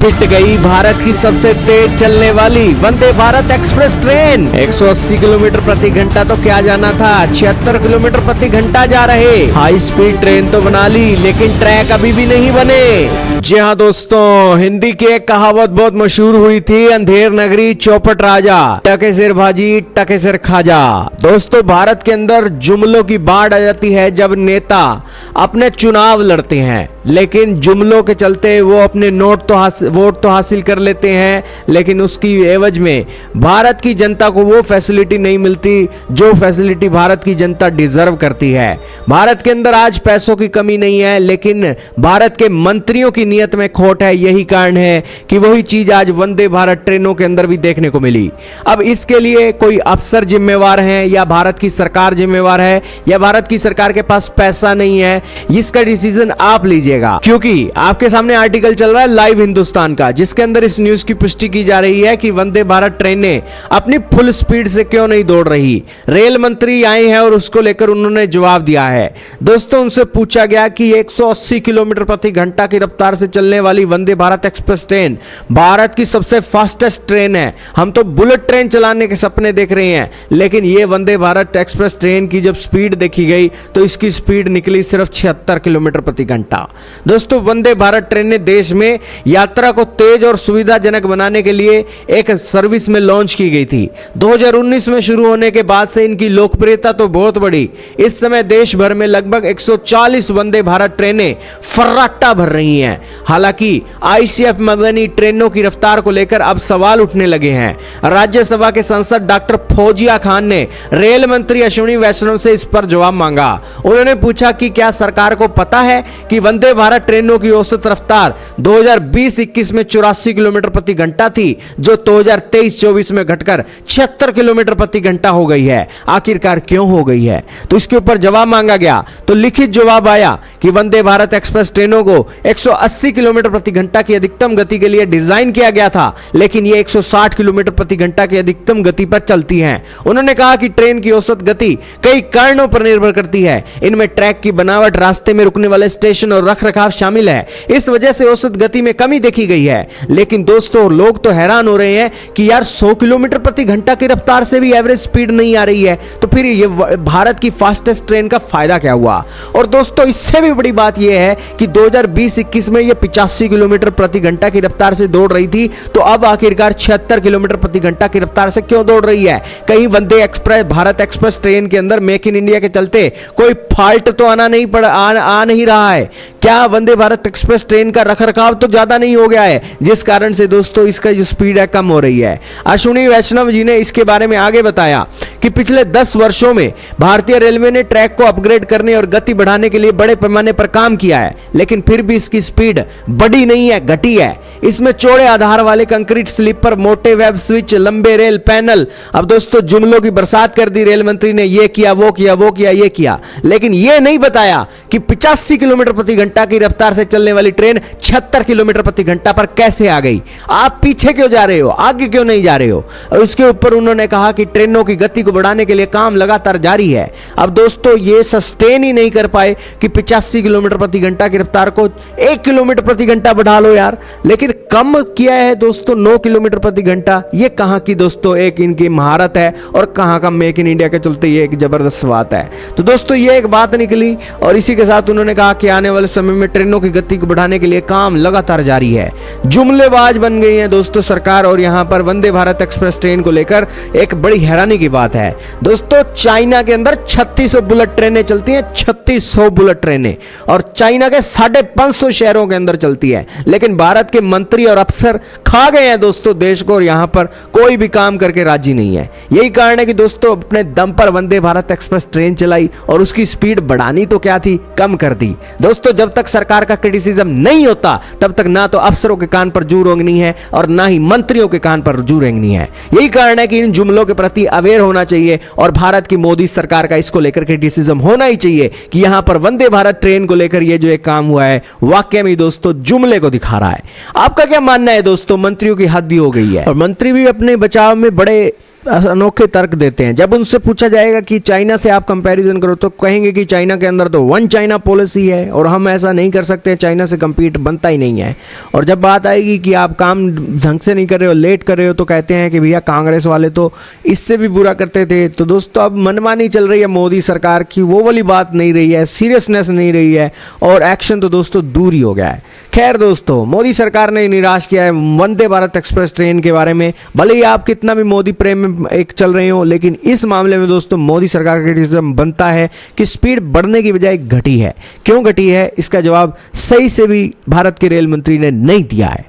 पिट गई भारत की सबसे तेज चलने वाली Vande Bharat express train. 180 kilometre प्रति घंटा तो क्या जाना था, 76 किलोमीटर प्रति घंटा जा रहे हाई स्पीड ट्रेन तो बना ली, लेकिन ट्रैक अभी भी नहीं बने। जी हाँ दोस्तों, हिंदी की एक कहावत बहुत मशहूर हुई थी, अंधेर नगरी चौपट राजा, टके सिर भाजी टके सिर खाजा। दोस्तों, भारत के अंदर जुमलों की बाढ़ आ जाती है जब नेता अपने चुनाव लड़ते हैं, लेकिन जुमलों के चलते वो अपने वोट तो हासिल कर लेते हैं, लेकिन उसकी एवज में भारत की जनता को वो फैसिलिटी नहीं मिलती जो फैसिलिटी भारत की जनता डिजर्व करती है। भारत के अंदर आज पैसों की कमी नहीं है, लेकिन भारत के मंत्रियों की नियत में खोट है। यही कारण है कि वही चीज आज वंदे भारत ट्रेनों के अंदर भी देखने को मिली। अब इसके लिए कोई अफसर जिम्मेवार है या भारत की सरकार जिम्मेवार है या भारत की सरकार के पास पैसा नहीं है, इसका डिसीजन आप लीजिएगा, क्योंकि आपके सामने आर्टिकल चल रहा है लाइव हिंदुस्तान का, जिसके अंदर इस न्यूज की पुष्टि की जा रही है कि वंदे भारत ट्रेनें अपनी फुल स्पीड से क्यों नहीं दौड़ रही। रेल मंत्री आए हैं और उसको लेकर उन्होंने जवाब दिया है। दोस्तों, उनसे पूछा गया कि 180 किलोमीटर प्रति घंटा की रफ्तार से चलने वाली वंदे भारत एक्सप्रेस ट्रेन भारत की सबसे फास्टेस्ट ट्रेन है, हम तो बुलेट ट्रेन चलाने के सपने देख रहे हैं, लेकिन ये वंदे भारत एक्सप्रेस ट्रेन की जब स्पीड देखी गई तो इसकी स्पीड निकली सिर्फ 76 किलोमीटर प्रति घंटा। दोस्तों, वंदे भारत ट्रेन ने देश में यात्रा को तेज और सुविधाजनक बनाने के लिए एक सर्विस में लॉन्च की गई थी। 2019 में शुरू होने के बाद से इनकी लोकप्रियता तो बहुत बढ़ी। इस समय देश भर में लगभग 140 वंदे भारत ट्रेनें फर्राटा भर रही हैं। हालांकि आईसीएफ मदनी ट्रेनों की रफ्तार को लेकर अब सवाल उठने लगे हैं। राज्यसभा के सांसद डॉक्टर फौजिया खान ने रेल मंत्री अश्विनी वैष्णव से इस पर जवाब मांगा। उन्होंने पूछा कि क्या सरकार को पता है कि वंदे भारत ट्रेनों की औसत रफ्तार 2020-21 में 84 किलोमीटर प्रति घंटा थी, जो 2023-24 में घटकर 76 किलोमीटर प्रति घंटा हो गई है। आखिरकार क्यों हो गई है, तो इसके ऊपर जवाब मांगा गया तो लिखित जवाब आया कि वंदे भारत एक्सप्रेस ट्रेनों को 180 किलोमीटर प्रति घंटा की अधिकतम गति के लिए डिजाइन किया गया था, लेकिन ये 160 किलोमीटर प्रति घंटा की अधिकतम गति पर चलती हैं। उन्होंने कहा कि ट्रेन की औसत गति कई कारणों पर निर्भर करती है, इनमें ट्रैक की बनावट, रास्ते में रुकने वाले स्टेशन और रखरखाव शामिल है। इस वजह से औसत गति में कमी देखी गई है। लेकिन दोस्तों, लोग तो हैरान हो रहे हैं कि यार 100 किलोमीटर प्रति घंटा की रफ्तार से भी एवरेज स्पीड नहीं आ रही है, तो फिर ये भारत की फास्टेस्ट ट्रेन का फायदा क्या हुआ। और दोस्तों, इससे भी बड़ी बात यह है कि 2020-21 में ये 85 किलोमीटर प्रति घंटा की रफ्तार से दौड़ रही थी, तो अब आखिरकार 76 किलोमीटर प्रति घंटा की रफ्तार से क्यों दौड़ रही है। कहीं वंदे भारत एक्सप्रेस ट्रेन के अंदर मेक इन इंडिया के चलते कोई फॉल्ट तो आ नहीं रहा है क्या? वंदे भारत एक्सप्रेस ट्रेन का रखरखाव तो ज्यादा नहीं हो गया है, जिस कारण से दोस्तों इसका जो स्पीड है कम हो रही है। अश्विनी वैष्णव जी ने इसके बारे में आगे बताया कि पिछले 10 वर्षों में भारतीय रेलवे ने ट्रैक को अपग्रेड करने और गति बढ़ाने के लिए बड़े पैमाने पर काम किया है, लेकिन फिर भी इसकी स्पीड बढ़ी नहीं है, घटी है। इसमें चौड़े आधार वाले कंक्रीट स्लीपर, मोटे वेब स्विच, लंबे रेल पैनल। अब दोस्तों, जुमलों की बरसात कर दी रेल मंत्री ने, ये किया वो किया वो किया ये किया, लेकिन ये नहीं बताया कि 85 किलोमीटर प्रति घंटा की रफ्तार से चलने वाली ट्रेन 76 किलोमीटर प्रति घंटा पर कैसे आ गई। आप पीछे क्यों जा रहे हो, आगे क्यों नहीं जा रहे हो। और इसके ऊपर उन्होंने कहा कि ट्रेनों की गति को बढ़ाने के लिए काम लगातार जारी है। अब दोस्तों, ये सस्टेन ही नहीं कर पाए कि 85 किलोमीटर प्रति घंटा की रफ्तार को 1 किलोमीटर प्रति घंटा बढ़ा लो यार, लेकिन कम किया है दोस्तों 9 किलोमीटर प्रति घंटा। ये कहां की दोस्तों एक इनकी महारत है और कहां का मेक इन इंडिया के चलते ये एक जबरदस्त बात है। तो दोस्तों, ये एक बात निकली और इसी के साथ उन्होंने कहा कि आने वाले समय में ट्रेनों की गति को बढ़ाने के लिए काम लगातार जारी है। जुमलेबाज बन गई है दोस्तों सरकार, और यहां पर वंदे भारत एक्सप्रेस ट्रेन को लेकर एक बड़ी हैरानी की बात है। दोस्तों, चाइना के अंदर 3600 बुलेट ट्रेनें चलती हैं, 3600 बुलेट ट्रेनें, और चाइना के 550 शहरों के अंदर चलती है, लेकिन भारत के मंत्री और अफसर खा गए हैं दोस्तों देश को, और यहां पर कोई भी काम करके राजी नहीं है। यही कारण है कि दोस्तों अपने दम पर वंदे भारत एक्सप्रेस ट्रेन चलाई और उसकी स्पीड बढ़ानी तो क्या थी, कम कर दी। दोस्तों, जब तक सरकार का क्रिटिसिज्म नहीं होता तब तक ना तो अफसरों के कान पर जू रेंगनी है और ना ही मंत्रियों के कान पर जू रेंगनी है। यही कारण है कि इन जुमलों के प्रति अवेयर होना चाहिए और भारत की मोदी सरकार का इसको लेकर क्रिटिसिज्म होना ही चाहिए कि यहां पर वंदे भारत ट्रेन को लेकर ये जो एक काम हुआ है वाकई में दोस्तों जुमले को दिखा रहा है। आपका क्या मानना है दोस्तों? मंत्रियों की हद ही हो गई है और मंत्री भी अपने बचाव में बड़े अनोखे तर्क देते हैं। जब उनसे पूछा जाएगा कि चाइना से आप कंपैरिजन करो तो कहेंगे कि चाइना के अंदर तो वन चाइना पॉलिसी है और हम ऐसा नहीं कर सकते, चाइना से compete बनता ही नहीं है। और जब बात आएगी कि आप काम ढंग से नहीं कर रहे हो, लेट कर रहे हो, तो कहते हैं कि भैया कांग्रेस वाले तो इससे भी बुरा करते थे। तो दोस्तों अब मनमानी चल रही है मोदी सरकार की, वो वाली बात नहीं रही है, सीरियसनेस नहीं रही है और एक्शन तो दोस्तों दूर ही हो गया है। खैर दोस्तों, मोदी सरकार ने निराश किया है वंदे भारत एक्सप्रेस ट्रेन के बारे में। भले ही आप कितना भी मोदी प्रेम में एक चल रहे हो, लेकिन इस मामले में दोस्तों मोदी सरकार का क्रिटिसिज्म बनता है कि स्पीड बढ़ने की बजाय घटी है। क्यों घटी है, इसका जवाब सही से भी भारत के रेल मंत्री ने नहीं दिया है।